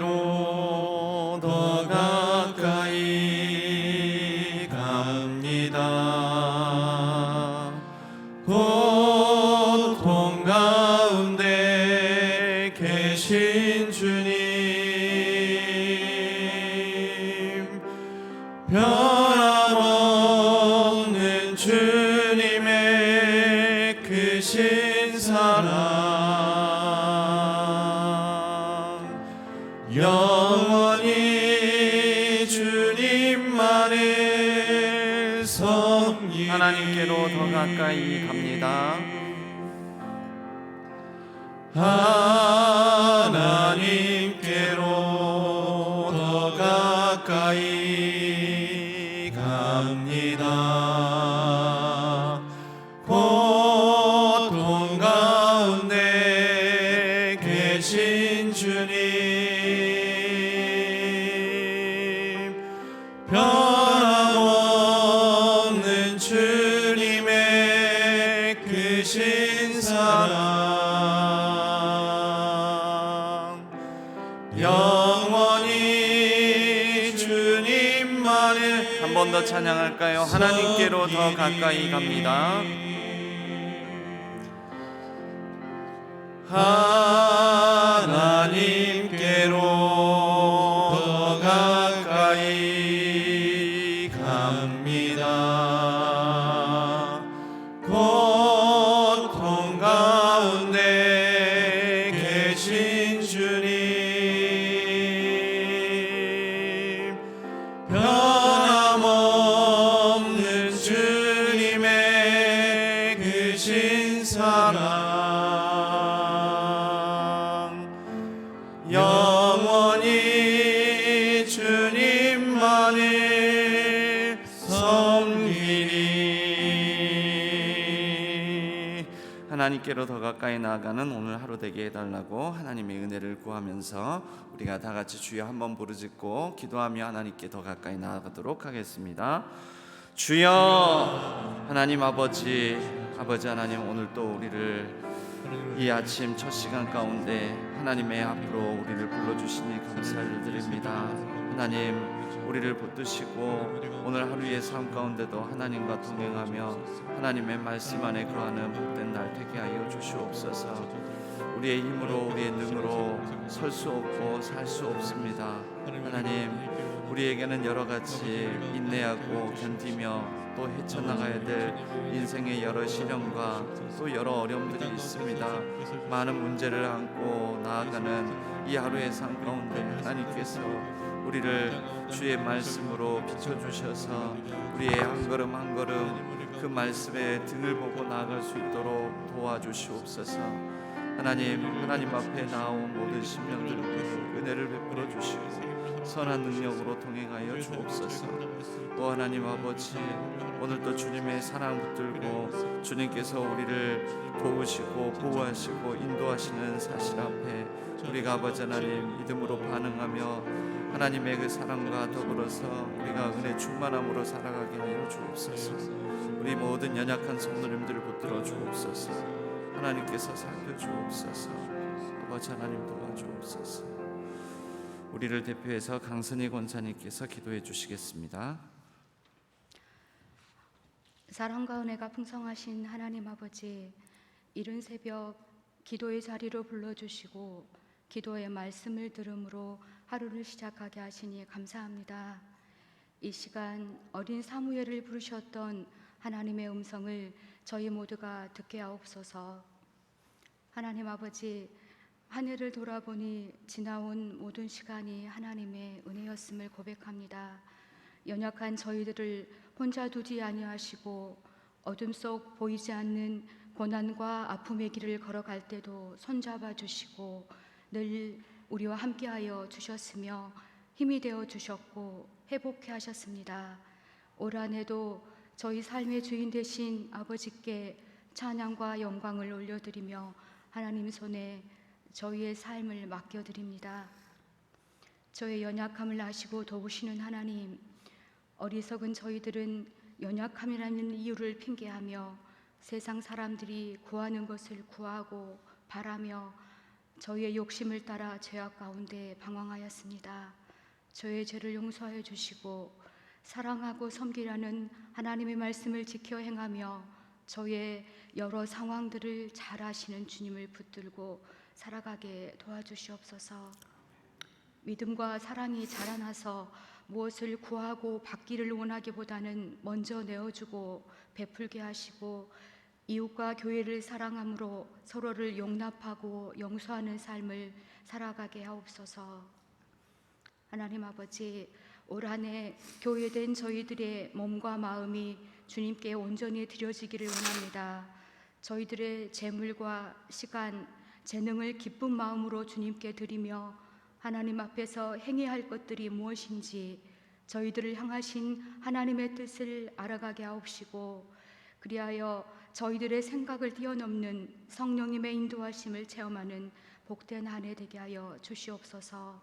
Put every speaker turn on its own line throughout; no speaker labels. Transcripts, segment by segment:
하나님께로 더 가까이 갑니다. 고통 가운데 계신 주님, 변함없는 주님의 크신 사랑, 영원히 주님만을 섬기리.
하나님께로 더 가까이 갑니다.
하나님께로 더 가까이 갑니다. 고통 가운데 계신 주님, 변함없는 주님의 크신 사랑, 영원히 주님만을.
한 번 더 찬양할까요? 하나님께로 더 가까이 갑니다.
하나님께로 더 가까이 갑니다. 고통 가운데 계신 주님, 변함없는 주님의 크신 사랑, 영원히 주님만을 섬기리.
하나님께로 더 가까이 나아가는 오늘 하루 되게 해달라고 하나님의 은혜를 구하면서 우리가 다 같이 주여 한번 부르짖고 기도하며 하나님께 더 가까이 나아가도록 하겠습니다. 주여, 하나님 아버지 하나님, 오늘 또 우리를 이 아침 첫 시간 가운데 하나님의 앞으로 우리를 불러주시니 감사를 드립니다. 하나님, 우리를 붙드시고 오늘 하루의 삶 가운데도 하나님과 동행하며 하나님의 말씀 안에 거하는 복된 날 되게 하여 주시옵소서. 우리의 힘으로 우리의 능으로 설 수 없고 살 수 없습니다. 하나님, 우리에게는 여러 가지 인내하고 견디며 또 헤쳐나가야 될 인생의 여러 시련과 또 여러 어려움들이 있습니다. 많은 문제를 안고 나아가는 이 하루의 삶 가운데 하나님께서 우리를 주의 말씀으로 비춰주셔서 우리의 한 걸음 한 걸음 그 말씀에 등을 보고 나아갈 수 있도록 도와주시옵소서. 하나님 앞에 나온 모든 심령들에게 은혜를 베풀어 주시고 선한 능력으로 동행하여 주옵소서. 또 하나님 아버지, 오늘도 주님의 사랑 붙들고 주님께서 우리를 도우시고 보호하시고 인도하시는 사실 앞에 우리가 아버지 하나님 믿음으로 반응하며 하나님의 그 사랑과 더불어서 우리가 은혜 충만함으로 살아가게 하여 주옵소서. 우리 모든 연약한 성도님들을 붙들어 주옵소서. 하나님께서 살펴주옵소서. 아버지 하나님 도와주옵소서. 우리를 대표해서 강선희 권사님께서 기도해 주시겠습니다.
사랑과 은혜가 풍성하신 하나님 아버지, 이른 새벽 기도의 자리로 불러주시고 기도의 말씀을 들음으로 하루를 시작하게 하시니 감사합니다. 이 시간 어린 사무엘을 부르셨던 하나님의 음성을 저희 모두가 듣게 하옵소서. 하나님 아버지, 한 해를 돌아보니 지나온 모든 시간이 하나님의 은혜였음을 고백합니다. 연약한 저희들을 혼자 두지 아니하시고 어둠 속 보이지 않는 고난과 아픔의 길을 걸어갈 때도 손잡아 주시고 늘 우리와 함께하여 주셨으며 힘이 되어 주셨고 회복해 하셨습니다. 올 한 해도 저희 삶의 주인 되신 아버지께 찬양과 영광을 올려드리며 하나님 손에 저희의 삶을 맡겨드립니다. 저의 연약함을 아시고 도우시는 하나님, 어리석은 저희들은 연약함이라는 이유를 핑계하며 세상 사람들이 구하는 것을 구하고 바라며 저희의 욕심을 따라 죄악 가운데 방황하였습니다. 저의 죄를 용서하여 주시고 사랑하고 섬기라는 하나님의 말씀을 지켜 행하며 저의 여러 상황들을 잘 아시는 주님을 붙들고 살아가게 도와주시옵소서. 믿음과 사랑이 자라나서 무엇을 구하고 받기를 원하기보다는 먼저 내어주고 베풀게 하시고 이웃과 교회를 사랑함으로 서로를 용납하고 용서하는 삶을 살아가게 하옵소서. 하나님 아버지, 올 한 해 교회된 저희들의 몸과 마음이 주님께 온전히 드려지기를 원합니다. 저희들의 재물과 시간, 재능을 기쁜 마음으로 주님께 드리며 하나님 앞에서 행해야 할 것들이 무엇인지 저희들을 향하신 하나님의 뜻을 알아가게 하옵시고, 그리하여 저희들의 생각을 뛰어넘는 성령님의 인도하심을 체험하는 복된 한 해 되게 하여 주시옵소서.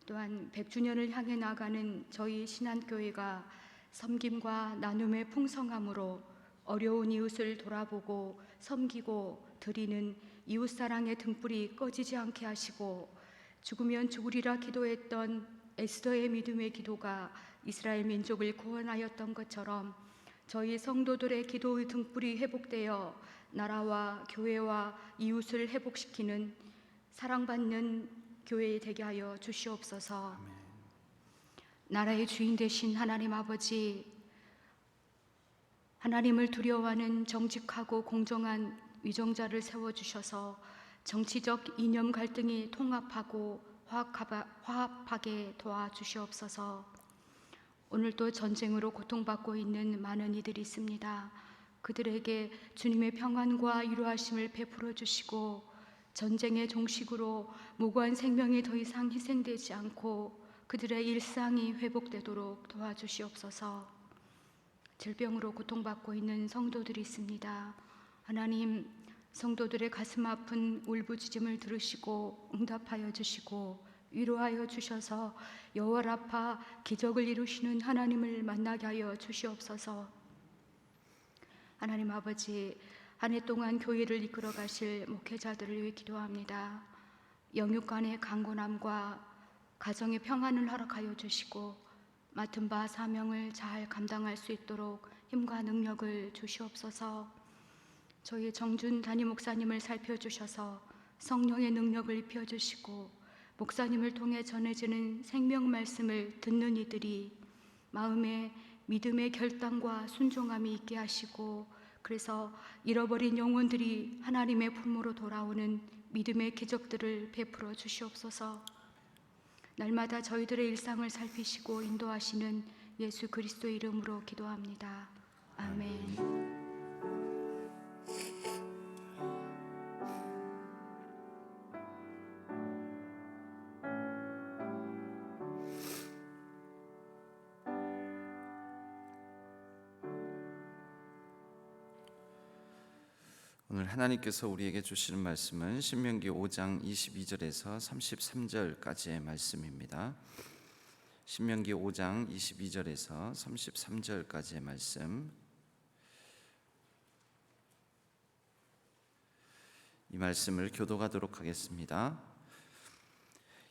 또한 100주년을 향해 나가는 저희 신한교회가 섬김과 나눔의 풍성함으로 어려운 이웃을 돌아보고 섬기고 드리는 이웃사랑의 등불이 꺼지지 않게 하시고, 죽으면 죽으리라 기도했던 에스더의 믿음의 기도가 이스라엘 민족을 구원하였던 것처럼 저희 성도들의 기도의 등불이 회복되어 나라와 교회와 이웃을 회복시키는 사랑받는 교회 되게 하여 주시옵소서. 나라의 주인 되신 하나님 아버지, 하나님을 두려워하는 정직하고 공정한 위정자를 세워주셔서 정치적 이념 갈등이 통합하고 화합하게 도와주시옵소서. 오늘도 전쟁으로 고통받고 있는 많은 이들이 있습니다. 그들에게 주님의 평안과 위로하심을 베풀어 주시고 전쟁의 종식으로 무고한 생명이 더 이상 희생되지 않고 그들의 일상이 회복되도록 도와주시옵소서. 질병으로 고통받고 있는 성도들이 있습니다. 하나님, 성도들의 가슴 아픈 울부짖음을 들으시고 응답하여 주시고 위로하여 주셔서 여호와 라파 기적을 이루시는 하나님을 만나게 하여 주시옵소서. 하나님 아버지, 한 해 동안 교회를 이끌어 가실 목회자들을 위해 기도합니다. 영육 간의 강건함과 가정의 평안을 허락하여 주시고 맡은 바 사명을 잘 감당할 수 있도록 힘과 능력을 주시옵소서. 저희 정준 담임 목사님을 살펴주셔서 성령의 능력을 입혀주시고 목사님을 통해 전해지는 생명 말씀을 듣는 이들이 마음에 믿음의 결단과 순종함이 있게 하시고, 그래서 잃어버린 영혼들이 하나님의 품으로 돌아오는 믿음의 기적들을 베풀어 주시옵소서. 날마다 저희들의 일상을 살피시고 인도하시는 예수 그리스도의 이름으로 기도합니다. 아멘.
오늘 하나님께서 우리에게 주시는 말씀은 신명기 5장 22절에서 33절까지의 말씀입니다. 신명기 5장 22절에서 33절까지의 말씀, 이 말씀을 교독하도록 하겠습니다.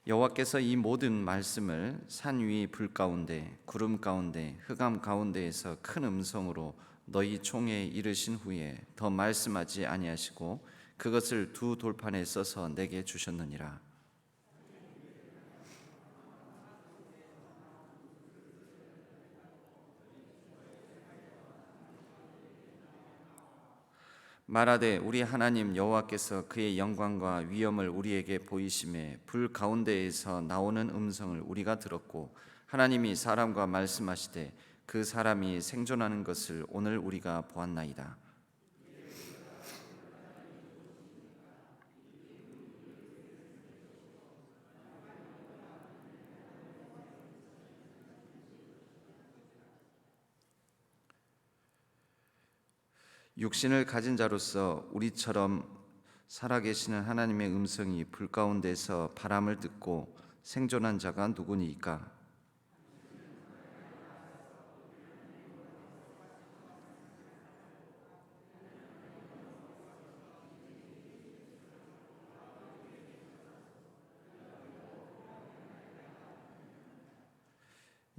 여호와께서 이 모든 말씀을 산 위 불 가운데 구름 가운데 흑암 가운데에서 큰 음성으로 너희 총에 이르신 후에 더 말씀하지 아니하시고 그것을 두 돌판에 써서 내게 주셨느니라. 말하되 우리 하나님 여호와께서 그의 영광과 위엄을 우리에게 보이심에 불 가운데에서 나오는 음성을 우리가 들었고 하나님이 사람과 말씀하시되 그 사람이 생존하는 것을 오늘 우리가 보았나이다. 육신을 가진 자로서 우리처럼 살아계시는 하나님의 음성이 불 가운데서 바람을 듣고 생존한 자가 누구니이까?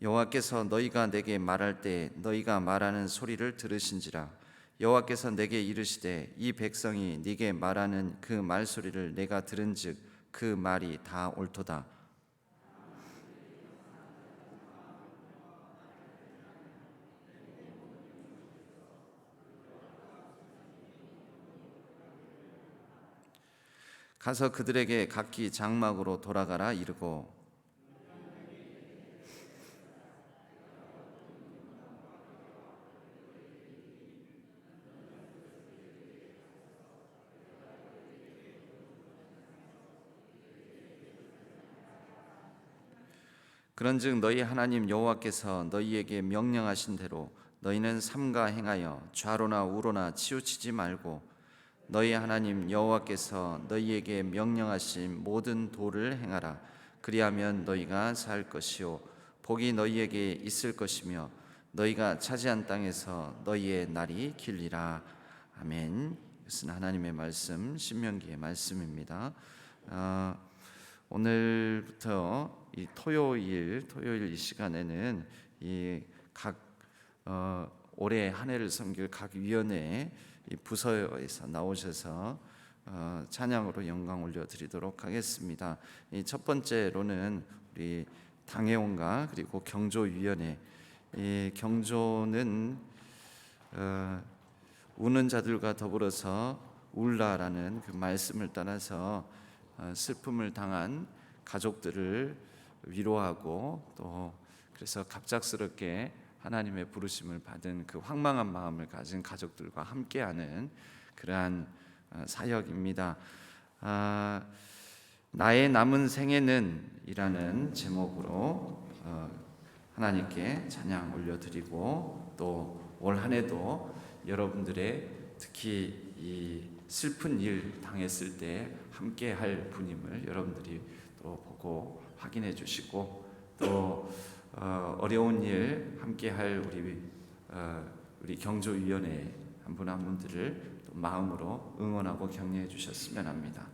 여호와께서 너희가 내게 말할 때 너희가 말하는 소리를 들으신지라. 여호와께서 내게 이르시되 이 백성이 네게 말하는 그 말소리를 내가 들은즉 그 말이 다 옳도다. 가서 그들에게 각기 장막으로 돌아가라 이르고 그런즉 너희 하나님 여호와께서 너희에게 명령하신 대로 너희는 삼가 행하여 좌로나 우로나 치우치지 말고 너희 하나님 여호와께서 너희에게 명령하신 모든 도를 행하라. 그리하면 너희가 살 것이요 복이 너희에게 있을 것이며 너희가 차지한 땅에서 너희의 날이 길리라. 아멘. 이것은 하나님의 말씀, 신명기의 말씀입니다. 오늘부터 이 토요일 이 시간에는 각 올해 한 해를 섬길 각 위원회 이 부서에서 나오셔서 찬양으로 영광 올려드리도록 하겠습니다. 이 첫 번째로는 우리 당회원과 그리고 경조위원회. 이 경조는 우는 자들과 더불어서 울라라는 그 말씀을 따라서 슬픔을 당한 가족들을 위로하고 또 그래서 갑작스럽게 하나님의 부르심을 받은 그 황망한 마음을 가진 가족들과 함께하는 그러한 사역입니다. 나의 남은 생에는 이라는 제목으로 하나님께 찬양 올려드리고 또 올 한 해도 여러분들의 특히 이 슬픈 일 당했을 때 함께할 분임을 여러분들이 또 보고 확인해 주시고 또 어려운 일 함께할 우리 경조위원회 한 분 한 분들을 또 마음으로 응원하고 격려해 주셨으면 합니다.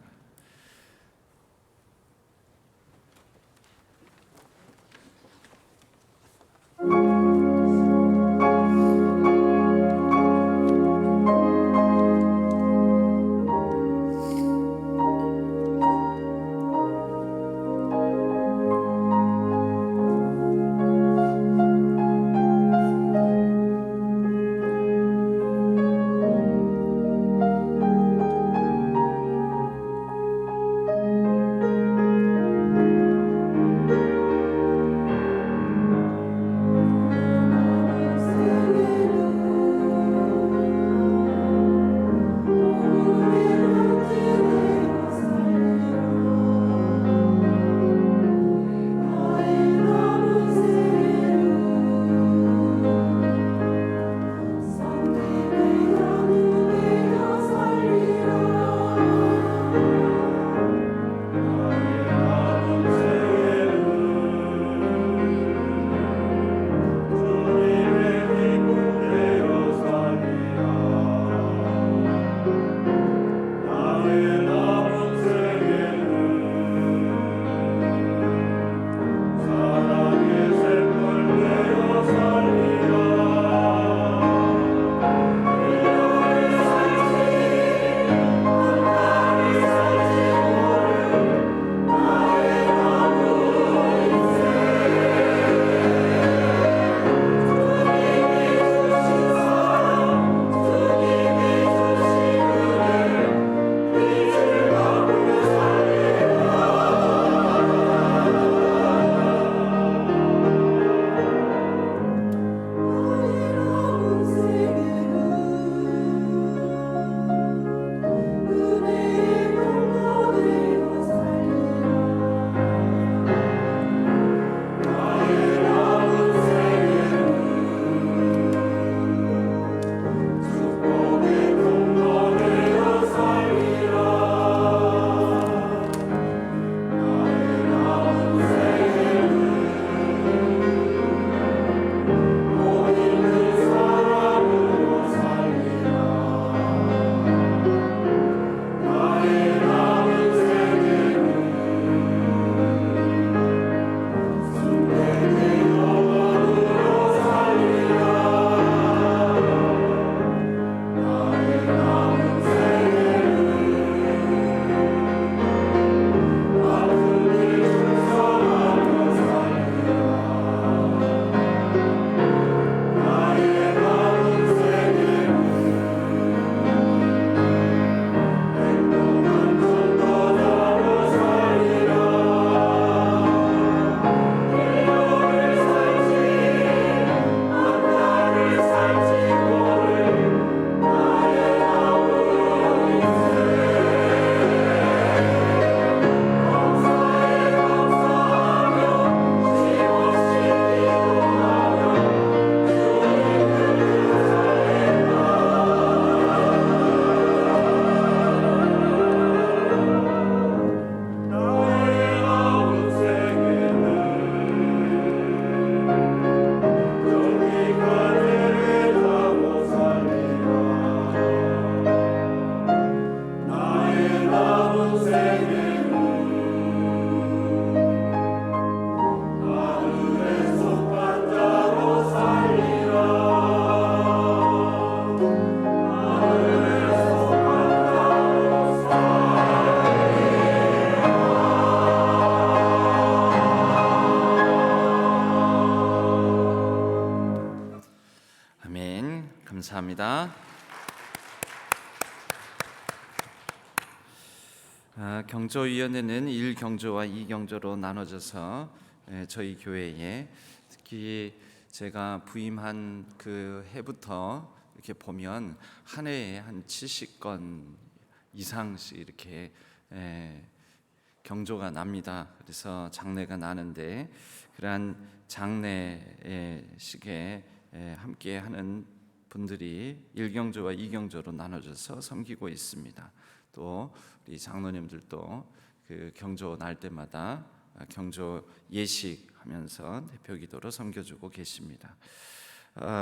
경조위원회는 1경조와 2경조로 나눠져서 저희 교회에 특히 제가 부임한 그 해부터 이렇게 보면 한 해에 한 70건 이상씩 이렇게 경조가 납니다. 그래서 장례가 나는데 그러한 장례식에 함께 하는 분들이 1경조와 2경조로 나눠져서 섬기고 있습니다. 또 우리 장로님들도 그 경조 날 때마다 경조 예식하면서 대표기도로 섬겨주고 계십니다.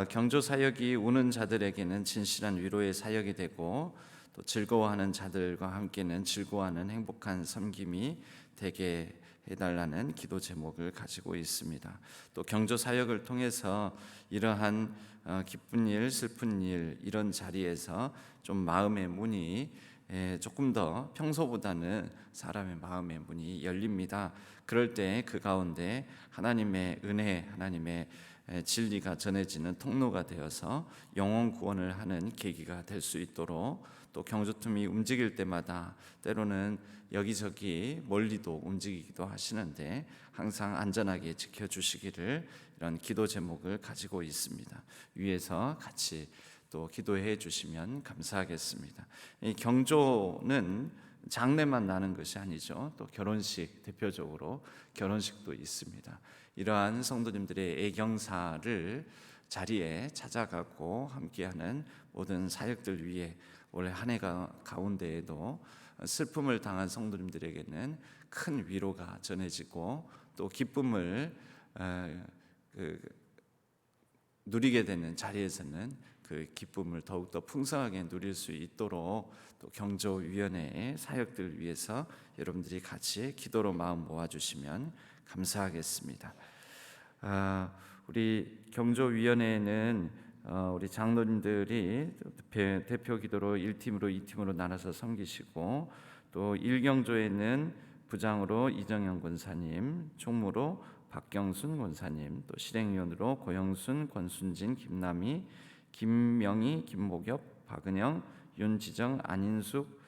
경조 사역이 우는 자들에게는 진실한 위로의 사역이 되고 또 즐거워하는 자들과 함께는 즐거워하는 행복한 섬김이 되게 해달라는 기도 제목을 가지고 있습니다. 또 경조 사역을 통해서 이러한 기쁜 일, 슬픈 일 이런 자리에서 좀 마음의 문이 조금 더 평소보다는 사람의 마음의 문이 열립니다. 그럴 때 그 가운데 하나님의 은혜, 하나님의 진리가 전해지는 통로가 되어서 영혼 구원을 하는 계기가 될 수 있도록 또 경조팀이 움직일 때마다 때로는 여기저기 멀리도 움직이기도 하시는데 항상 안전하게 지켜주시기를 이런 기도 제목을 가지고 있습니다. 위에서 같이 또 기도해 주시면 감사하겠습니다. 이 경조는 장례만 나는 것이 아니죠. 또 결혼식, 대표적으로 결혼식도 있습니다. 이러한 성도님들의 애경사를 자리에 찾아가고 함께하는 모든 사역들 위해 올해 한 해가 가운데에도 슬픔을 당한 성도님들에게는 큰 위로가 전해지고 또 기쁨을 누리게 되는 자리에서는 그 기쁨을 더욱더 풍성하게 누릴 수 있도록 또 경조위원회의 사역들 위해서 여러분들이 같이 기도로 마음 모아주시면 감사하겠습니다. 우리 경조위원회는 우리 장로님들이 대표 기도로 1팀으로 2팀으로 나눠서 섬기시고 또 1경조에는 부장으로 이정현 권사님, 총무로 박경순 권사님, 또 실행위원으로 고영순, 권순진, 김남희, 김명희, 김목엽, 박은영, 윤지정, 안인숙,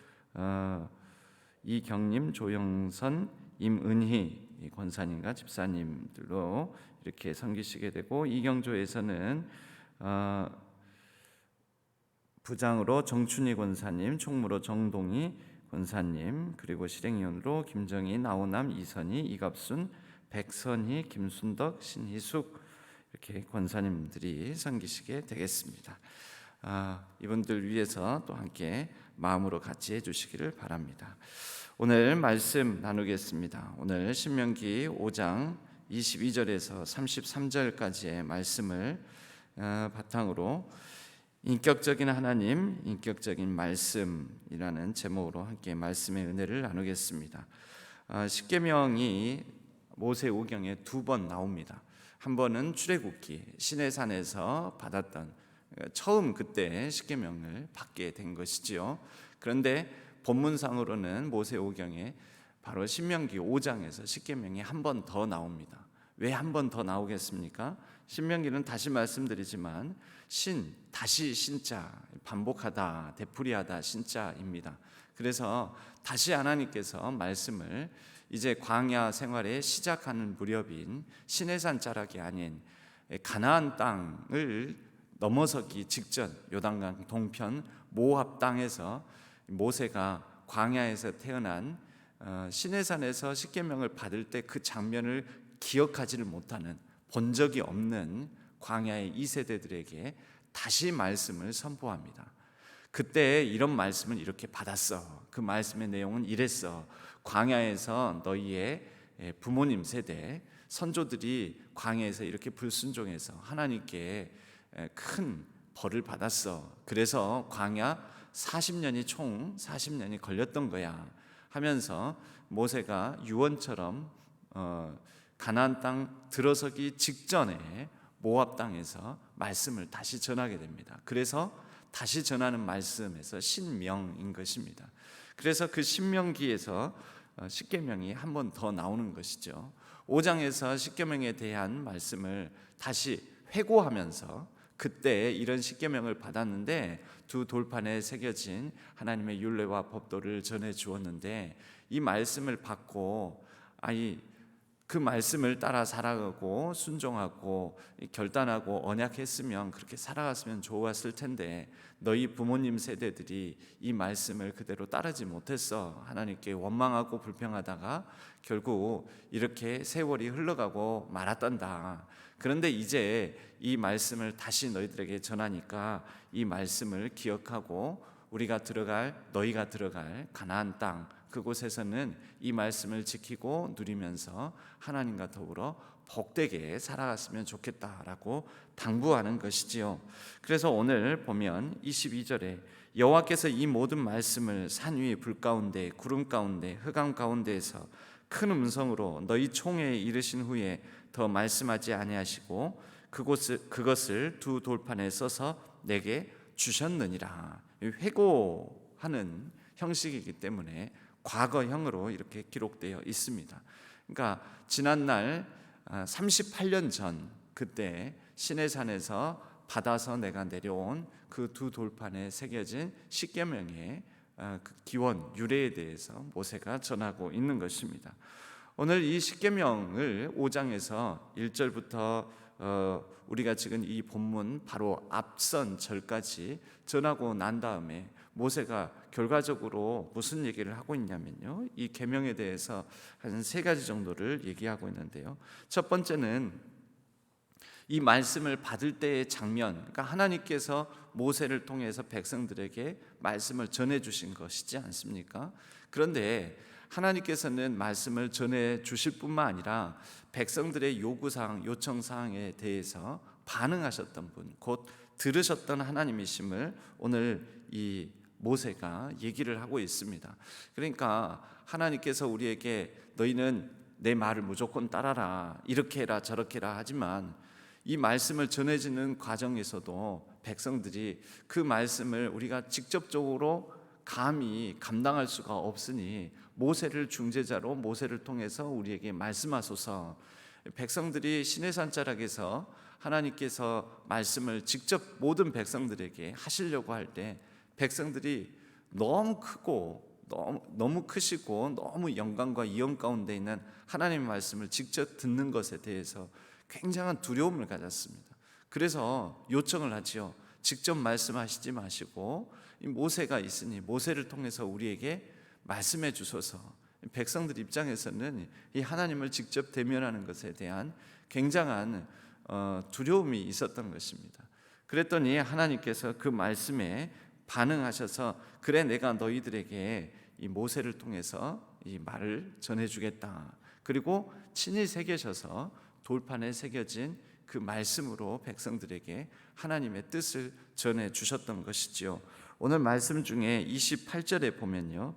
이경림, 조영선, 임은희 권사님과 집사님들로 이렇게 섬기시게 되고, 이경조에서는 부장으로 정춘희 권사님, 총무로 정동희 권사님, 그리고 실행위원으로 김정희, 나오남, 이선희, 이갑순, 백선희, 김순덕, 신희숙 이렇게 권사님들이 섬기시게 되겠습니다. 이분들 위해서 또 함께 마음으로 같이 해주시기를 바랍니다. 오늘 말씀 나누겠습니다. 오늘 신명기 5장 22절에서 33절까지의 말씀을 바탕으로 인격적인 하나님, 인격적인 말씀이라는 제목으로 함께 말씀의 은혜를 나누겠습니다. 십계명이 모세오경에 2번 나옵니다. 한 번은 출애굽기 시내산에서 받았던 처음 그때 십계명을 받게 된 것이지요. 그런데 본문상으로는 모세오경에 바로 신명기 5장에서 십계명이 한 번 더 나옵니다. 왜 한 번 더 나오겠습니까? 신명기는 다시 말씀드리지만 다시 신자, 반복하다, 되풀이하다 신자입니다. 그래서 다시 하나님께서 말씀을 이제 광야 생활에 시작하는 무렵인 시내산 자락이 아닌 가나안 땅을 넘어서기 직전 요단강 동편 모압 땅에서 모세가 광야에서 태어난 시내산에서 십계명을 받을 때 그 장면을 기억하지를 못하는, 본 적이 없는 광야의 2세대들에게 다시 말씀을 선포합니다. 그때 이런 말씀을 이렇게 받았어. 그 말씀의 내용은 이랬어. 광야에서 너희의 부모님 세대 선조들이 광야에서 이렇게 불순종해서 하나님께 큰 벌을 받았어. 그래서 광야 40년이 총 40년이 걸렸던 거야 하면서 모세가 유언처럼 가나안 땅 들어서기 직전에 모압 땅에서 말씀을 다시 전하게 됩니다. 그래서 다시 전하는 말씀에서 신명인 것입니다. 그래서 그 신명기에서 십계명이 한 번 더 나오는 것이죠. 5장에서 십계명에 대한 말씀을 다시 회고하면서 그때 이런 십계명을 받았는데 두 돌판에 새겨진 하나님의 율례와 법도를 전해 주었는데 이 말씀을 받고 그 말씀을 따라 살아가고 순종하고 결단하고 언약했으면 그렇게 살아갔으면 좋았을 텐데 너희 부모님 세대들이 이 말씀을 그대로 따르지 못했어. 하나님께 원망하고 불평하다가 결국 이렇게 세월이 흘러가고 말았단다. 그런데 이제 이 말씀을 다시 너희들에게 전하니까 이 말씀을 기억하고 너희가 들어갈 가나안 땅 그곳에서는 이 말씀을 지키고 누리면서 하나님과 더불어 복되게 살아갔으면 좋겠다라고 당부하는 것이지요. 그래서 오늘 보면 22절에 여호와께서 이 모든 말씀을 산 위 불 가운데 구름 가운데 흑암 가운데에서 큰 음성으로 너희 총회에 이르신 후에 더 말씀하지 아니하시고 그것을 두 돌판에 써서 내게 주셨느니라. 회고하는 형식이기 때문에 과거형으로 이렇게 기록되어 있습니다. 그러니까 지난날 38년 전 그때 시내산에서 받아서 내가 내려온 그 두 돌판에 새겨진 십계명의 그 기원 유래에 대해서 모세가 전하고 있는 것입니다. 오늘 이 십계명을 5장에서 1절부터 우리가 지금 이 본문 바로 앞선 절까지 전하고 난 다음에 모세가 결과적으로 무슨 얘기를 하고 있냐면요, 이 계명에 대해서 한 3가지 정도를 얘기하고 있는데요. 첫 번째는 이 말씀을 받을 때의 장면, 그러니까 하나님께서 모세를 통해서 백성들에게 말씀을 전해 주신 것이지 않습니까? 그런데 하나님께서는 말씀을 전해 주실 뿐만 아니라 백성들의 요구사항, 요청사항에 대해서 반응하셨던 분, 곧 들으셨던 하나님이심을 오늘 이 모세가 얘기를 하고 있습니다. 그러니까 하나님께서 우리에게 너희는 내 말을 무조건 따라라, 이렇게 해라 저렇게 해라 하지만 이 말씀을 전해지는 과정에서도 백성들이 그 말씀을 우리가 직접적으로 감히 감당할 수가 없으니 모세를 중재자로 모세를 통해서 우리에게 말씀하소서. 백성들이 시내산 자락에서 하나님께서 말씀을 직접 모든 백성들에게 하시려고 할 때 백성들이 너무 크고 너무 크시고 너무 영광과 위엄 가운데 있는 하나님의 말씀을 직접 듣는 것에 대해서 굉장한 두려움을 가졌습니다. 그래서 요청을 하지요. 직접 말씀하시지 마시고 이 모세가 있으니 모세를 통해서 우리에게 말씀해 주소서. 백성들 입장에서는 이 하나님을 직접 대면하는 것에 대한 굉장한 두려움이 있었던 것입니다. 그랬더니 하나님께서 그 말씀에 반응하셔서 그래 내가 너희들에게 이 모세를 통해서 이 말을 전해주겠다. 그리고 친히 새겨셔서 돌판에 새겨진 그 말씀으로 백성들에게 하나님의 뜻을 전해 주셨던 것이지요. 오늘 말씀 중에 28절에 보면요,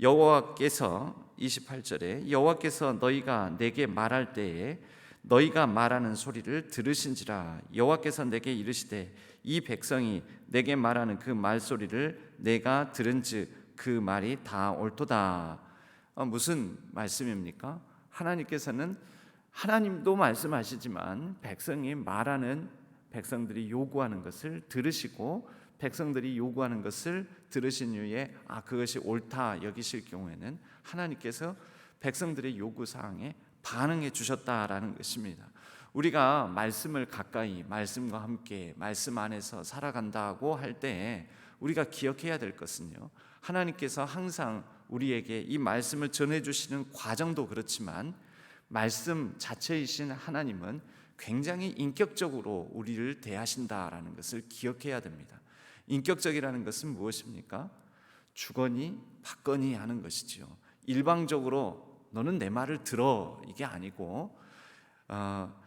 여호와께서 28절에 여호와께서 너희가 내게 말할 때에 너희가 말하는 소리를 들으신지라. 여호와께서 내게 이르시되 이 백성이 내게 말하는 그 말소리를 내가 들은즉 그 말이 다 옳도다. 무슨 말씀입니까? 하나님께서는 하나님도 말씀하시지만 백성이 말하는, 백성들이 요구하는 것을 들으시고 백성들이 요구하는 것을 들으신 이후에 그것이 옳다 여기실 경우에는 하나님께서 백성들의 요구사항에 반응해 주셨다라는 것입니다. 우리가 말씀을 가까이, 말씀과 함께, 말씀 안에서 살아간다고 할 때 우리가 기억해야 될 것은요, 하나님께서 항상 우리에게 이 말씀을 전해주시는 과정도 그렇지만 말씀 자체이신 하나님은 굉장히 인격적으로 우리를 대하신다라는 것을 기억해야 됩니다. 인격적이라는 것은 무엇입니까? 주거니 받거니 하는 것이지요. 일방적으로 너는 내 말을 들어 이게 아니고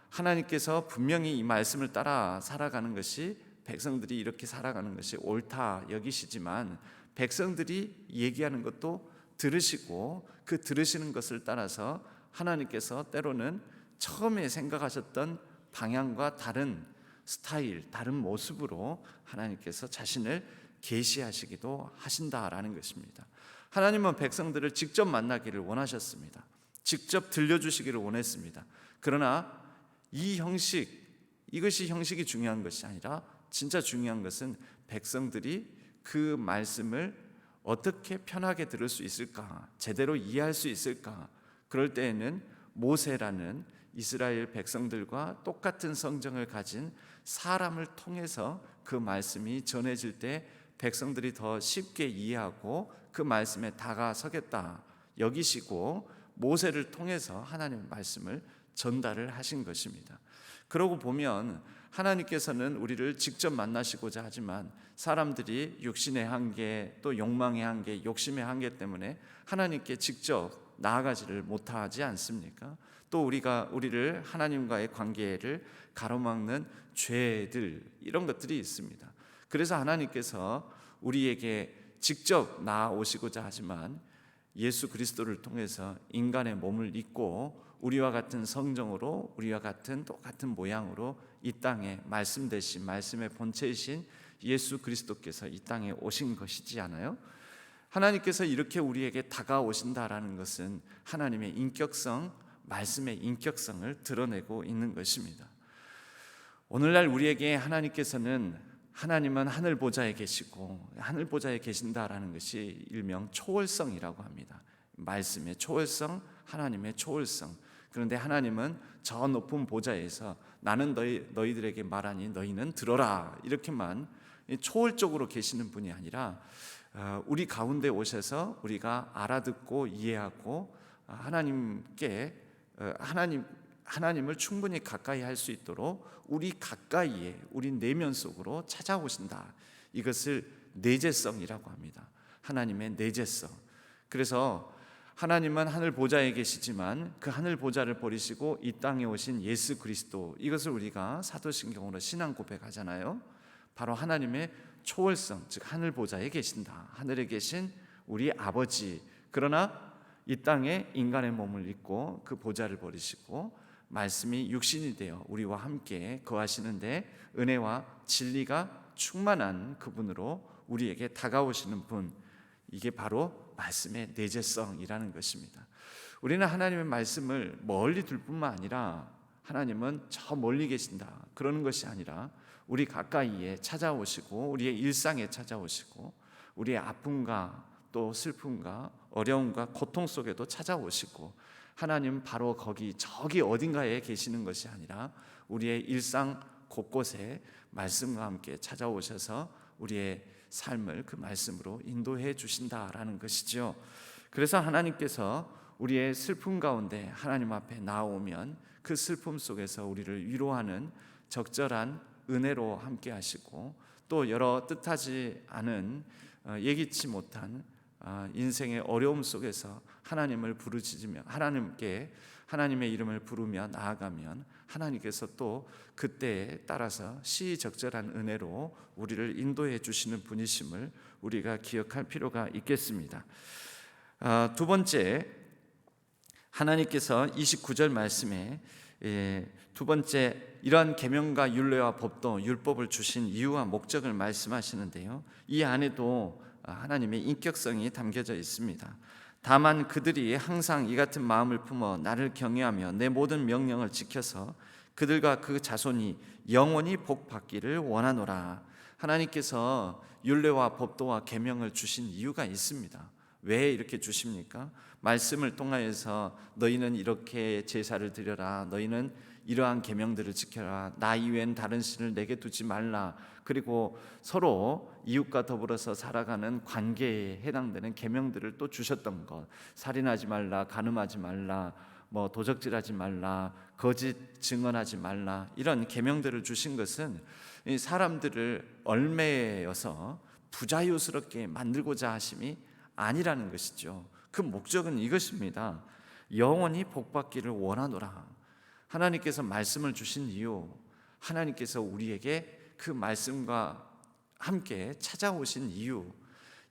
하나님께서 분명히 이 말씀을 따라 살아가는 것이, 백성들이 이렇게 살아가는 것이 옳다 여기시지만 백성들이 얘기하는 것도 들으시고 그 들으시는 것을 따라서 하나님께서 때로는 처음에 생각하셨던 방향과 다른 스타일, 다른 모습으로 하나님께서 자신을 계시하시기도 하신다라는 것입니다. 하나님은 백성들을 직접 만나기를 원하셨습니다. 직접 들려주시기를 원했습니다. 그러나 이 형식, 이것이 형식이 중요한 것이 아니라 진짜 중요한 것은 백성들이 그 말씀을 어떻게 편하게 들을 수 있을까, 제대로 이해할 수 있을까. 그럴 때에는 모세라는 이스라엘 백성들과 똑같은 성정을 가진 사람을 통해서 그 말씀이 전해질 때 백성들이 더 쉽게 이해하고 그 말씀에 다가서겠다 여기시고 모세를 통해서 하나님의 말씀을 전달을 하신 것입니다. 그러고 보면 하나님께서는 우리를 직접 만나시고자 하지만 사람들이 육신의 한계, 또 욕망의 한계, 욕심의 한계 때문에 하나님께 직접 나아가지를 못하지 않습니까? 또 우리를 하나님과의 관계를 가로막는 죄들, 이런 것들이 있습니다. 그래서 하나님께서 우리에게 직접 나아오시고자 하지만 예수 그리스도를 통해서 인간의 몸을 입고 우리와 같은 성정으로, 우리와 같은 똑같은 모양으로 이 땅에 말씀 대신 말씀의 본체이신 예수 그리스도께서 이 땅에 오신 것이지 않아요? 하나님께서 이렇게 우리에게 다가오신다라는 것은 하나님의 인격성, 말씀의 인격성을 드러내고 있는 것입니다. 오늘날 우리에게 하나님은 하늘 보좌에 계시고 하늘 보좌에 계신다라는 것이 일명 초월성이라고 합니다. 말씀의 초월성, 하나님의 초월성. 그런데 하나님은 저 높은 보좌에서 나는 너희들에게 말하니 너희는 들어라, 이렇게만 초월적으로 계시는 분이 아니라 우리 가운데 오셔서 우리가 알아듣고 이해하고 하나님을 충분히 가까이 할 수 있도록 우리 가까이에, 우리 내면 속으로 찾아오신다. 이것을 내재성이라고 합니다. 하나님의 내재성. 그래서 하나님은 하늘 보좌에 계시지만 그 하늘 보좌를 버리시고 이 땅에 오신 예수 그리스도, 이것을 우리가 사도신경으로 신앙 고백하잖아요. 바로 하나님의 초월성, 즉 하늘 보좌에 계신다. 하늘에 계신 우리 아버지. 그러나 이 땅에 인간의 몸을 입고 그 보좌를 버리시고 말씀이 육신이 되어 우리와 함께 거하시는데 은혜와 진리가 충만한 그분으로 우리에게 다가오시는 분, 이게 바로 말씀의 내재성이라는 것입니다. 우리는 하나님의 말씀을 멀리 둘 뿐만 아니라 하나님은 저 멀리 계신다 그러는 것이 아니라 우리 가까이에 찾아오시고 우리의 일상에 찾아오시고 우리의 아픔과 또 슬픔과 어려움과 고통 속에도 찾아오시고 하나님 바로 저기 어딘가에 계시는 것이 아니라 우리의 일상 곳곳에 말씀과 함께 찾아오셔서 우리의 삶을 그 말씀으로 인도해 주신다라는 것이죠. 그래서 하나님께서 우리의 슬픔 가운데 하나님 앞에 나오면 그 슬픔 속에서 우리를 위로하는 적절한 은혜로 함께 하시고 또 여러 뜻하지 않은 예기치 못한 인생의 어려움 속에서 하나님을 부르짖으며 하나님의 이름을 부르며 나아가면 하나님께서 또 그때에 따라서 시적절한 은혜로 우리를 인도해 주시는 분이심을 우리가 기억할 필요가 있겠습니다. 두 번째, 하나님께서 29절 말씀에 두 번째 이러한 계명과 율례와 법도 율법을 주신 이유와 목적을 말씀하시는데요. 이 안에도 하나님의 인격성이 담겨져 있습니다. 다만 그들이 항상 이 같은 마음을 품어 나를 경외하며 내 모든 명령을 지켜서 그들과 그 자손이 영원히 복 받기를 원하노라. 하나님께서 율례와 법도와 계명을 주신 이유가 있습니다. 왜 이렇게 주십니까? 말씀을 통하여서 너희는 이렇게 제사를 드려라, 너희는 이러한 계명들을 지켜라, 나 이외엔 다른 신을 내게 두지 말라, 그리고 서로 이웃과 더불어서 살아가는 관계에 해당되는 계명들을 또 주셨던 것, 살인하지 말라, 간음하지 말라, 도적질하지 말라, 거짓 증언하지 말라, 이런 계명들을 주신 것은 이 사람들을 얽매여서 부자유스럽게 만들고자 하심이 아니라는 것이죠. 그 목적은 이것입니다. 영원히 복받기를 원하노라. 하나님께서 말씀을 주신 이유, 하나님께서 우리에게 그 말씀과 함께 찾아오신 이유,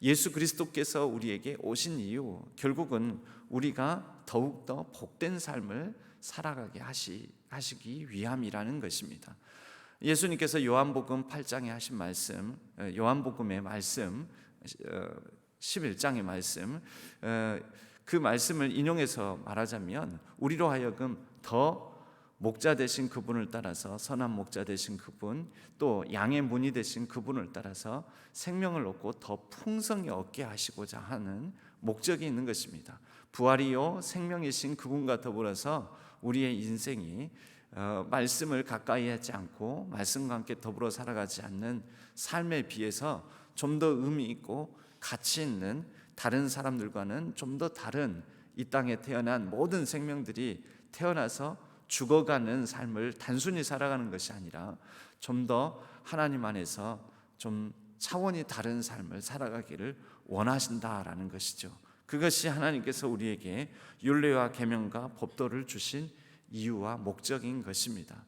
예수 그리스도께서 우리에게 오신 이유, 결국은 우리가 더욱더 복된 삶을 살아가게 하시기 위함이라는 것입니다. 예수님께서 요한복음 8장에 하신 말씀, 요한복음의 말씀 11장의 말씀, 그 말씀을 인용해서 말하자면 우리로 하여금 더 목자 되신 그분을 따라서, 선한 목자 되신 그분, 또 양의 문이 되신 그분을 따라서 생명을 얻고 더 풍성히 얻게 하시고자 하는 목적이 있는 것입니다. 부활이요 생명이신 그분과 더불어서 우리의 인생이 말씀을 가까이 하지 않고 말씀과 함께 더불어 살아가지 않는 삶에 비해서 좀 더 의미 있고 가치 있는, 다른 사람들과는 좀 더 다른, 이 땅에 태어난 모든 생명들이 태어나서 죽어가는 삶을 단순히 살아가는 것이 아니라 좀 더 하나님 안에서 좀 차원이 다른 삶을 살아가기를 원하신다라는 것이죠. 그것이 하나님께서 우리에게 율례와 계명과 법도를 주신 이유와 목적인 것입니다.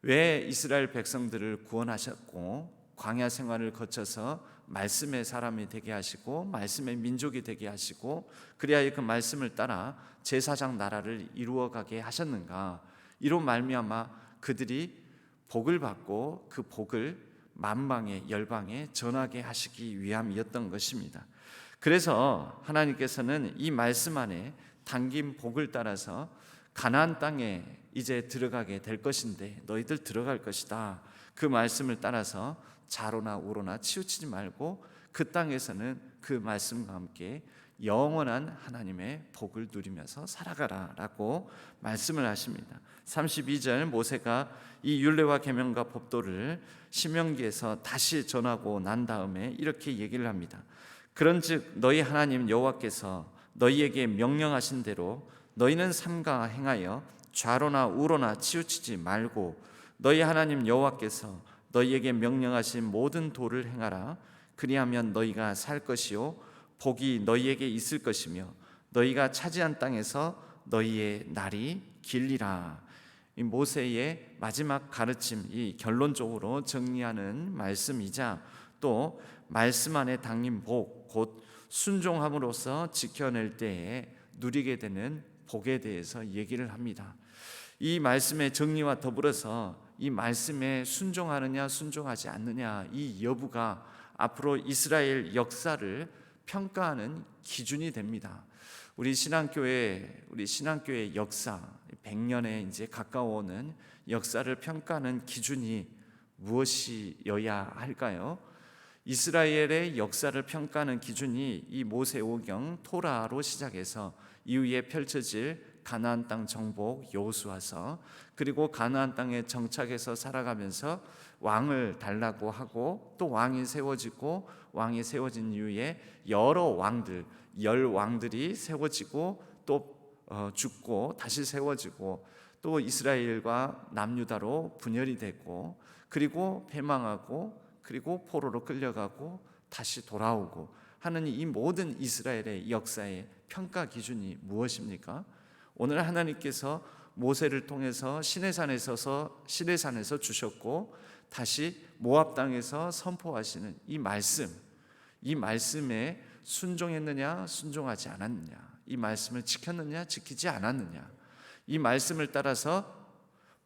왜 이스라엘 백성들을 구원하셨고 광야 생활을 거쳐서 말씀의 사람이 되게 하시고 말씀의 민족이 되게 하시고 그리하여 그 말씀을 따라 제사장 나라를 이루어가게 하셨는가? 이로 말미암아 그들이 복을 받고 그 복을 만방에 열방에 전하게 하시기 위함이었던 것입니다. 그래서 하나님께서는 이 말씀 안에 담긴 복을 따라서 가나안 땅에 이제 들어가게 될 것인데 너희들 들어갈 것이다. 그 말씀을 따라서 좌로나 우로나 치우치지 말고 그 땅에서는 그 말씀과 함께 영원한 하나님의 복을 누리면서 살아가라 라고 말씀을 하십니다. 32절 모세가 이 율례와 계명과 법도를 신명기에서 다시 전하고 난 다음에 이렇게 얘기를 합니다. 그런즉 너희 하나님 여호와께서 너희에게 명령하신 대로 너희는 삼가 행하여 좌로나 우로나 치우치지 말고 너희 하나님 여호와께서 너희에게 명령하신 모든 도를 행하라. 그리하면 너희가 살 것이요 복이 너희에게 있을 것이며 너희가 차지한 땅에서 너희의 날이 길리라. 이 모세의 마지막 가르침, 이 결론적으로 정리하는 말씀이자 또 말씀 안에 담긴 복, 곧 순종함으로써 지켜낼 때에 누리게 되는 복에 대해서 얘기를 합니다. 이 말씀의 정리와 더불어서 이 말씀에 순종하느냐 순종하지 않느냐, 이 여부가 앞으로 이스라엘 역사를 평가하는 기준이 됩니다. 우리 신앙교회의 역사, 100년에 이제 가까워오는 역사를 평가하는 기준이 무엇이어야 할까요? 이스라엘의 역사를 평가하는 기준이 이 모세오경 토라로 시작해서 이후에 펼쳐질 가나안 땅 정복 여호수아서, 그리고 가나안 땅에 정착해서 살아가면서 왕을 달라고 하고 또 왕이 세워지고, 왕이 세워진 이후에 여러 왕들, 10왕들이 세워지고 또 죽고 다시 세워지고 또 이스라엘과 남유다로 분열이 되고 그리고 패망하고 그리고 포로로 끌려가고 다시 돌아오고 하는 이 모든 이스라엘의 역사의 평가 기준이 무엇입니까? 오늘 하나님께서 모세를 통해서 시내산에서 주셨고 다시 모압 땅에서 선포하시는 이 말씀에 순종했느냐 순종하지 않았느냐, 이 말씀을 지켰느냐 지키지 않았느냐, 이 말씀을 따라서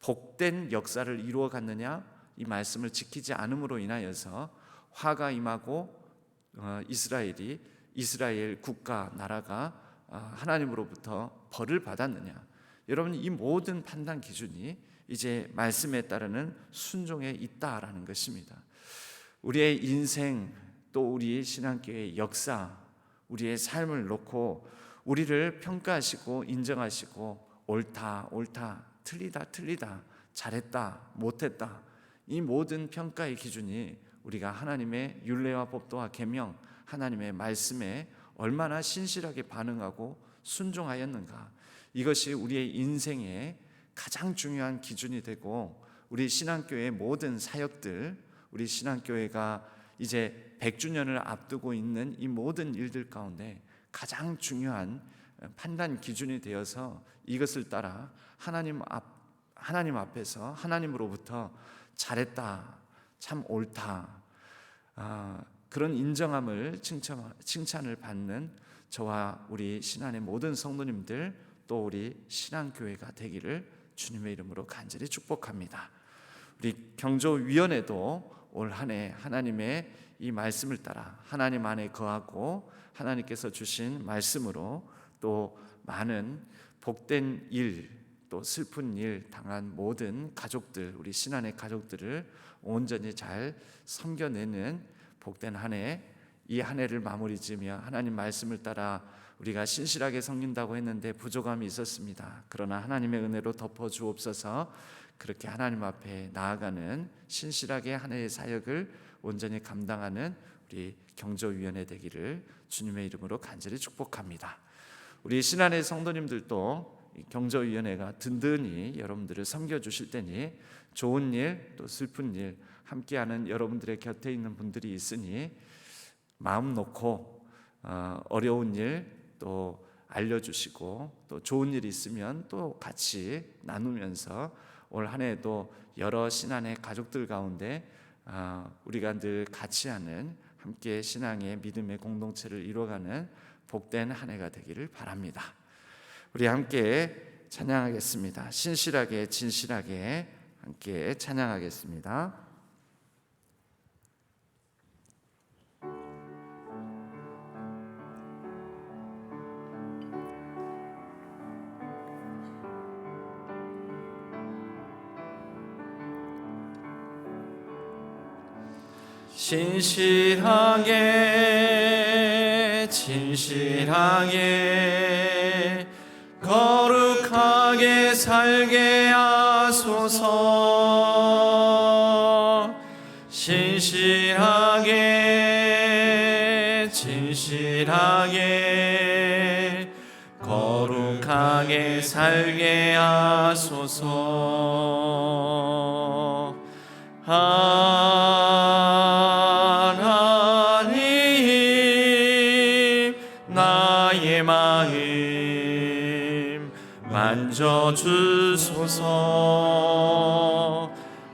복된 역사를 이루어갔느냐, 이 말씀을 지키지 않음으로 인하여서 화가 임하고 이스라엘 국가 나라가 하나님으로부터 벌을 받았느냐. 여러분, 이 모든 판단 기준이 이제 말씀에 따르는 순종에 있다라는 것입니다. 우리의 인생 또 우리 신앙교회의 역사, 우리의 삶을 놓고 우리를 평가하시고 인정하시고 옳다 틀리다 잘했다 못했다, 이 모든 평가의 기준이 우리가 하나님의 율례와 법도와 계명, 하나님의 말씀에 얼마나 신실하게 반응하고 순종하였는가, 이것이 우리의 인생의 가장 중요한 기준이 되고, 우리 신앙교회의 모든 사역들, 우리 신앙교회가 이제 100주년을 앞두고 있는 이 모든 일들 가운데 가장 중요한 판단 기준이 되어서 이것을 따라 하나님 앞에서 하나님으로부터 잘했다, 참 옳다, 그런 인정함을 칭찬을 받는 저와 우리 신안의 모든 성도님들 또 우리 신앙교회가 되기를 주님의 이름으로 간절히 축복합니다. 우리 경조위원회도 올 한 해 하나님의 이 말씀을 따라 하나님 안에 거하고 하나님께서 주신 말씀으로 또 많은 복된 일, 또 슬픈 일 당한 모든 가족들, 우리 신안의 가족들을 온전히 잘 섬겨내는 복된 한 해, 이 한 해를 마무리 지으며 하나님 말씀을 따라 우리가 신실하게 섬긴다고 했는데 부족함이 있었습니다. 그러나 하나님의 은혜로 덮어주옵소서. 그렇게 하나님 앞에 나아가는 신실하게 한 해의 사역을 온전히 감당하는 우리 경조위원회 되기를 주님의 이름으로 간절히 축복합니다. 우리 신안의 성도님들도 경조위원회가 든든히 여러분들을 섬겨주실 테니 좋은 일 또 슬픈 일 함께하는 여러분들의 곁에 있는 분들이 있으니 마음 놓고 어려운 일 또 알려주시고 또 좋은 일이 있으면 또 같이 나누면서 올 한 해에도 여러 신안의 가족들 가운데 우리가 늘 같이 하는 함께 신앙의 믿음의 공동체를 이루어가는 복된 한 해가 되기를 바랍니다. 우리 함께 찬양하겠습니다. 신실하게 진실하게 함께 찬양하겠습니다.
신실하게 진실하게 거룩하게 살게 하소서. 신실하게 진실하게 거룩하게 살게 하소서. 하나님 나의 마음 만져주소서.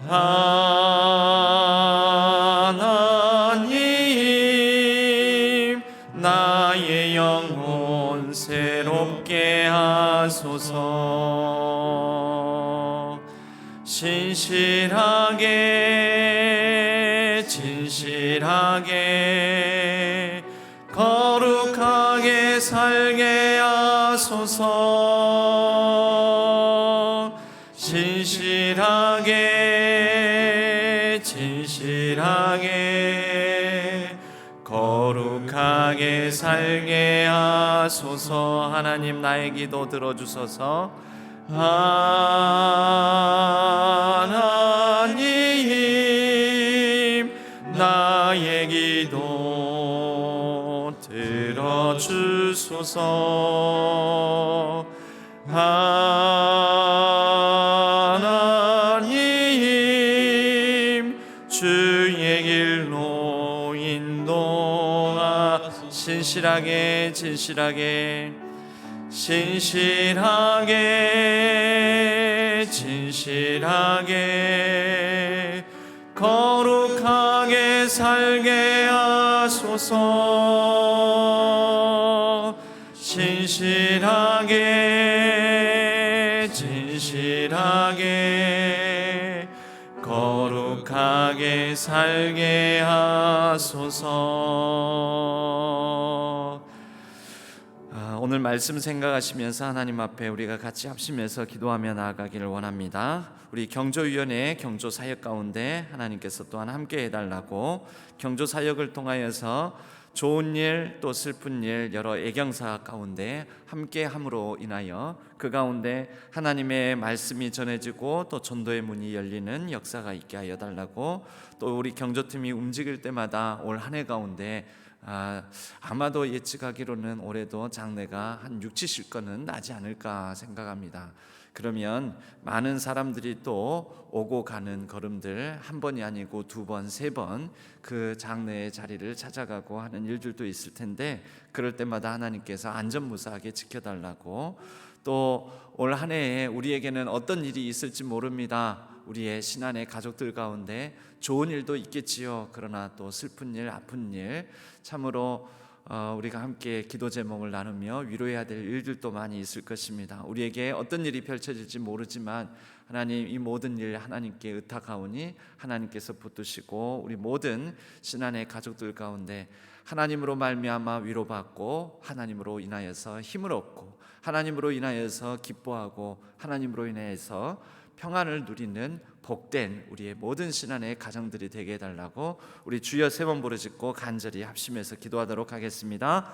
하나님 나의 영혼 새롭게 하소서. 신실하게 진실하게 거룩하게 살게 하소서. 신실하게 진실하게 거룩하게 살게 하소서. 하나님 나의 기도 들어주소서. 하나님 나의 기도 들어주소서. 하나님 주의 길로 인도하. 신실하게 진실하게 신실하게 진실하게 거룩하게 살게 하소서. 신실하게 진실하게 거룩하게 살게 하소서. 오늘 말씀 생각하시면서 하나님 앞에 우리가 같이 합심해서 기도하며 나아가기를 원합니다. 우리 경조위원회 경조사역 가운데 하나님께서 또한 함께 해달라고 경조사역을 통하여서 좋은 일 또 슬픈 일 여러 애경사 가운데 함께함으로 인하여 그 가운데 하나님의 말씀이 전해지고 또 전도의 문이 열리는 역사가 있게 하여 달라고, 또 우리 경조팀이 움직일 때마다 올 한 해 가운데 아마도 예측하기로는 올해도 장례가 한 6, 70건은 나지 않을까 생각합니다. 그러면 많은 사람들이 또 오고 가는 걸음들 한 번이 아니고 두 번, 세 번 그 장례의 자리를 찾아가고 하는 일들도 있을 텐데, 그럴 때마다 하나님께서 안전무사하게 지켜달라고, 또 올 한 해에 우리에게는 어떤 일이 있을지 모릅니다. 우리의 신안의 가족들 가운데 좋은 일도 있겠지요. 그러나 또 슬픈 일, 아픈 일, 참으로 우리가 함께 기도 제목을 나누며 위로해야 될 일들도 많이 있을 것입니다. 우리에게 어떤 일이 펼쳐질지 모르지만 하나님 이 모든 일 하나님께 의탁하오니 하나님께서 붙드시고 우리 모든 신안의 가족들 가운데 하나님으로 말미암아 위로받고 하나님으로 인하여서 힘을 얻고 하나님으로 인하여서 기뻐하고 하나님으로 인하여서 평안을 누리는 복된 우리의 모든 신앙의 가정들이 되게 해달라고 우리 주여 3번 부르짖고 간절히 합심해서 기도하도록 하겠습니다.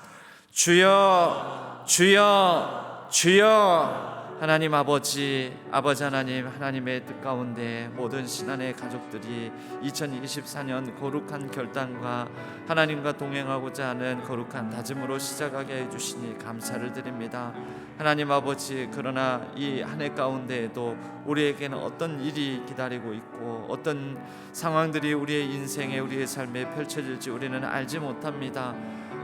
주여 주여 주여. 하나님 아버지 하나님, 하나님의 뜻 가운데 모든 신앙의 가족들이 2024년 거룩한 결단과 하나님과 동행하고자 하는 거룩한 다짐으로 시작하게 해주시니 감사를 드립니다. 하나님 아버지, 그러나 이 한 해 가운데에도 우리에게는 어떤 일이 기다리고 있고 어떤 상황들이 우리의 인생에 우리의 삶에 펼쳐질지 우리는 알지 못합니다.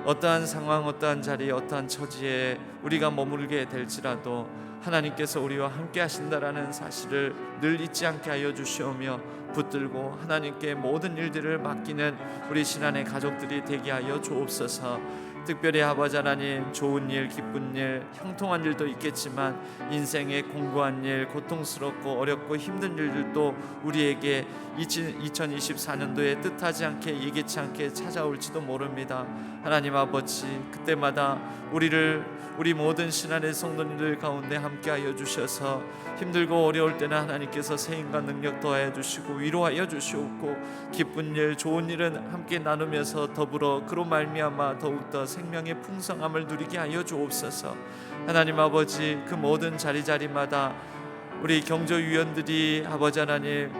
어떠한 상황, 어떠한 자리, 어떠한 처지에 우리가 머물게 될지라도 하나님께서 우리와 함께 하신다라는 사실을 늘 잊지 않게 하여 주시오며 붙들고 하나님께 모든 일들을 맡기는 우리 신앙의 가족들이 되게 하여 주옵소서. 특별히 아버지 하나님, 좋은 일, 기쁜 일, 형통한 일도 있겠지만 인생의 공고한 일, 고통스럽고 어렵고 힘든 일들도 우리에게 2024년도에 뜻하지 않게 예기치 않게 찾아올지도 모릅니다. 하나님 아버지, 그때마다 우리 모든 신앙의 성도님들 가운데 함께하여 주셔서 힘들고 어려울 때는 하나님께서 세임과 능력 더하여 주시고 위로하여 주시옵고 기쁜 일, 좋은 일은 함께 나누면서 더불어 그로 말미암아 더욱더 생명의 풍성함을 누리게 하여 주옵소서. 하나님 아버지, 그 모든 자리자리마다 우리 경조위원들이 아버지 하나님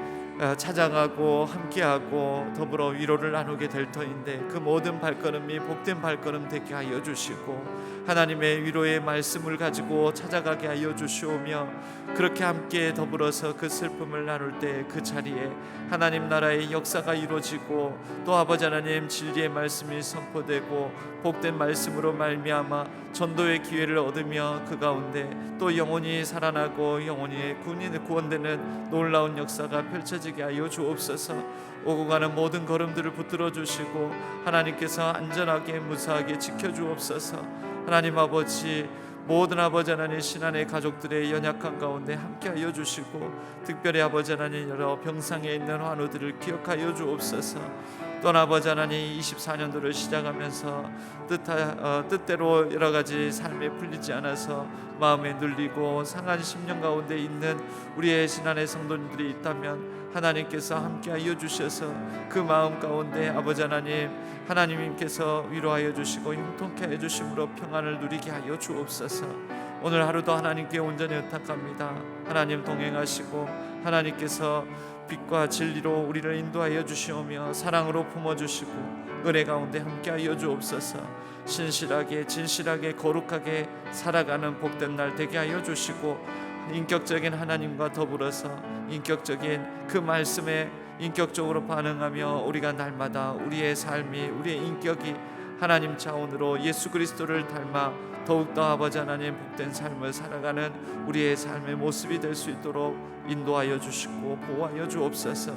찾아가고 함께하고 더불어 위로를 나누게 될 터인데 그 모든 발걸음이 복된 발걸음 되게 하여 주시고 하나님의 위로의 말씀을 가지고 찾아가게 하여 주시오며 그렇게 함께 더불어서 그 슬픔을 나눌 때 그 자리에 하나님 나라의 역사가 이루어지고 또 아버지 하나님 진리의 말씀이 선포되고 복된 말씀으로 말미암아 전도의 기회를 얻으며 그 가운데 또 영혼이 살아나고 영혼이 구원되는 놀라운 역사가 펼쳐지게 하여 주옵소서. 오고 가는 모든 걸음들을 붙들어 주시고 하나님께서 안전하게 무사하게 지켜주옵소서. 하나님 아버지, 모든 아버지 하나님 신앙의 가족들의 연약한 가운데 함께하여 주시고 특별히 아버지 하나님 여러 병상에 있는 환우들을 기억하여 주옵소서. 또한 아버지 하나님 24년도를 시작하면서 뜻대로 여러 가지 삶에 풀리지 않아서 마음에 눌리고 상한 심령 가운데 있는 우리의 신앙의 성도님들이 있다면 하나님께서 함께하여 주셔서 그 마음 가운데 아버지 하나님, 하나님께서 위로하여 주시고 형통케 하여 주심으로 평안을 누리게 하여 주옵소서. 오늘 하루도 하나님께 온전히 의탁합니다. 하나님 동행하시고 하나님께서 빛과 진리로 우리를 인도하여 주시오며 사랑으로 품어주시고 은혜 가운데 함께하여 주옵소서. 신실하게 진실하게 거룩하게 살아가는 복된 날 되게 하여 주시고 인격적인 하나님과 더불어서 인격적인 그 말씀에 인격적으로 반응하며 우리가 날마다 우리의 삶이 우리의 인격이 하나님 차원으로 예수 그리스도를 닮아 더욱더 아버지 하나님 복된 삶을 살아가는 우리의 삶의 모습이 될 수 있도록 인도하여 주시고 보호하여 주옵소서.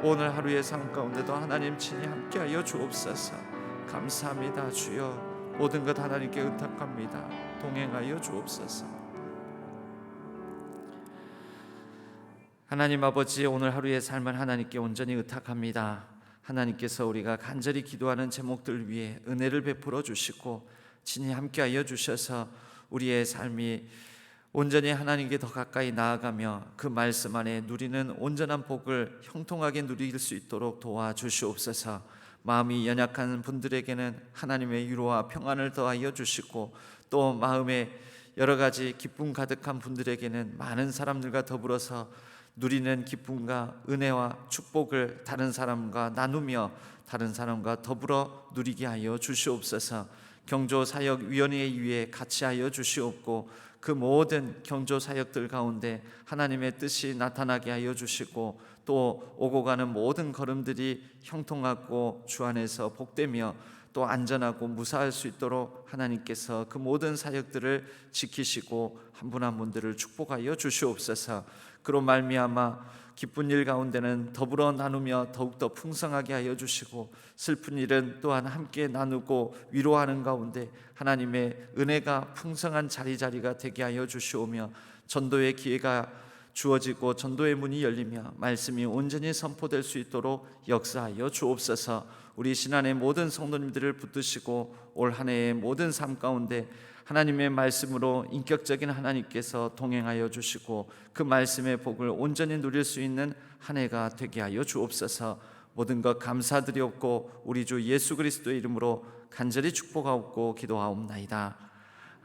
오늘 하루의 삶 가운데도 하나님 친히 함께하여 주옵소서. 감사합니다. 주여, 모든 것 하나님께 의탁합니다. 동행하여 주옵소서. 하나님 아버지, 오늘 하루의 삶을 하나님께 온전히 의탁합니다. 하나님께서 우리가 간절히 기도하는 제목들 위해 은혜를 베풀어 주시고 친히 함께하여 주셔서 우리의 삶이 온전히 하나님께 더 가까이 나아가며 그 말씀 안에 누리는 온전한 복을 형통하게 누릴 수 있도록 도와주시옵소서. 마음이 연약한 분들에게는 하나님의 위로와 평안을 더하여 주시고 또 마음에 여러 가지 기쁨 가득한 분들에게는 많은 사람들과 더불어서 누리는 기쁨과 은혜와 축복을 다른 사람과 나누며 다른 사람과 더불어 누리게 하여 주시옵소서. 경조사역위원회 위에 같이 하여 주시옵고 그 모든 경조사역들 가운데 하나님의 뜻이 나타나게 하여 주시고 또 오고 가는 모든 걸음들이 형통하고 주 안에서 복되며 또 안전하고 무사할 수 있도록 하나님께서 그 모든 사역들을 지키시고 한 분 한 분들을 축복하여 주시옵소서. 그로 말미암아 기쁜 일 가운데는 더불어 나누며 더욱더 풍성하게 하여 주시고 슬픈 일은 또한 함께 나누고 위로하는 가운데 하나님의 은혜가 풍성한 자리자리가 되게 하여 주시오며 전도의 기회가 주어지고 전도의 문이 열리며 말씀이 온전히 선포될 수 있도록 역사하여 주옵소서. 우리 신안의 모든 성도님들을 붙드시고 올 한 해의 모든 삶 가운데 하나님의 말씀으로 인격적인 하나님께서 동행하여 주시고 그 말씀의 복을 온전히 누릴 수 있는 한 해가 되게 하여 주옵소서. 모든 것 감사드리옵고 우리 주 예수 그리스도의 이름으로 간절히 축복하옵고 기도하옵나이다.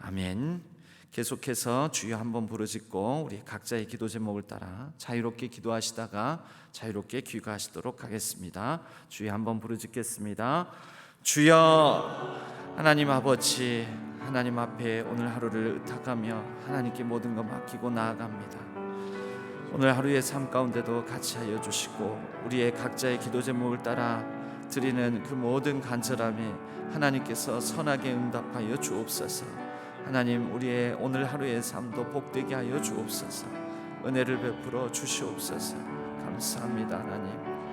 아멘. 계속해서 주여 한번 부르짖고 우리 각자의 기도 제목을 따라 자유롭게 기도하시다가 자유롭게 귀가하시도록 하겠습니다. 주여 한번 부르짖겠습니다. 주여, 하나님 아버지, 하나님 앞에 오늘 하루를 의탁하며 하나님께 모든 것 맡기고 나아갑니다. 오늘 하루의 삶 가운데도 같이 하여 주시고 우리의 각자의 기도 제목을 따라 드리는 그 모든 간절함에 하나님께서 선하게 응답하여 주옵소서. 하나님, 우리의 오늘 하루의 삶도 복되게 하여 주옵소서. 은혜를 베풀어 주시옵소서. 감사합니다. 하나님,